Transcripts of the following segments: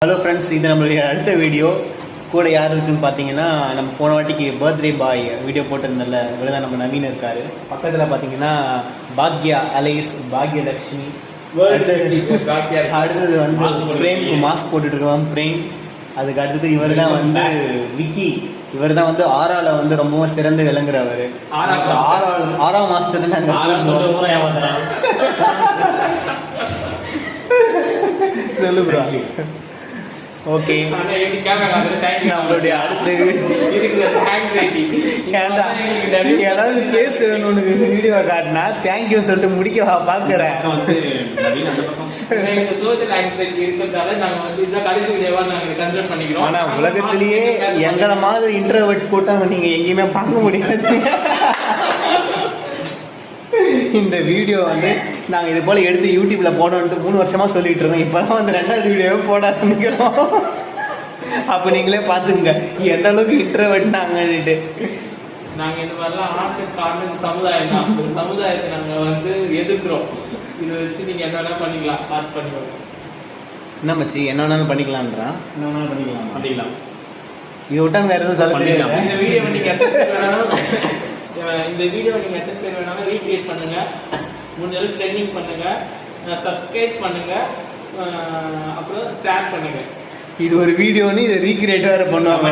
Hello friends, இது நம்மளுடைய அடுத்த வீடியோ. கூட யார் இருக்குன்னு பார்த்தீங்கன்னா, நம்ம போன வாட்டிக்கு பர்த்டே பாய் வீடியோ போட்டிருந்தல, இவர் தான் நம்ம நவீன் இருக்கார். பக்கத்தில் பார்த்தீங்கன்னா பாக்யா அலைஸ் பாக்யலக்ஷ்மி. அடுத்தது வந்து பிரேம்க்கு மாஸ்க் போட்டுட்டு இருக்கோம் பிரேம். அதுக்கு அடுத்தது இவர் தான் வந்து விக்கி. இவர் தான் வந்து ஆறால வந்து ரொம்பவும் சிறந்து விளங்குறவர். ஆறாம் மாஸ்டர் நாங்கள் சொல்லு ப்ரோ. ஓகே, நம்மளுடைய அடுத்த ஏதாவது பேசணும்னு வீடியோ காட்டினா தேங்க்யூ சொல்லிட்டு முடிக்க பாக்குறேன். ஆனா உலகத்திலேயே எங்களை மாதிரி இன்ட்ரோவர்ட் கூட்டம் நீங்க எங்கேயுமே பார்க்க முடியாது. இந்த வீடியோ வந்து நாங்கள் இது போல் எடுத்து யூடியூப்பில் போடணுன்ட்டு 3 வருஷமாக சொல்லிகிட்டு இருக்கோம். இப்போ தான் வந்து 2வது வீடியோவே போட ஆரம்பிக்கிறோம். அப்போ நீங்களே பார்த்துங்க எந்த அளவுக்கு இன்ட்ரோவர்ட் நாங்கன்னுட்டு. நாங்கள் இந்த மாதிரிலாம் காரணம் சமுதாயம் தான். இந்த சமுதாயத்தை நாங்கள் வந்து எதிர்க்கிறோம். இதை வச்சு நீங்கள் என்ன வேணாலும் பண்ணிக்கலாம், பார்த்து பண்ணிக்கலாம். என்ன மச்சி, என்ன வேணாலும் பண்ணிக்கலான்றான். என்ன வேணாலும் பண்ணிக்கலாம். இது விட்டாங்க வேறு எதுவும் சொல்ல தெரியல. இந்த வீடியோ நீங்கள் இந்த வீடியோவை நீங்கள் எத்தனை பேர் வேணாலும் ரீக்ரியேட் பண்ணுங்கள், முடிஞ்சாலும் ட்ரெண்டிங் பண்ணுங்கள், சப்ஸ்கிரைப் பண்ணுங்கள், அப்புறம் ஷேர் பண்ணுங்கள். இது ஒரு வீடியோன்னு இதை ரீக்ரியேட் வேறு பண்ணுவாங்க.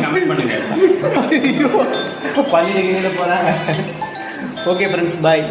கமெண்ட் பண்ணுங்கள். பண்ணிட்டு போகிறாங்க. ஓகே ஃப்ரெண்ட்ஸ், பாய்.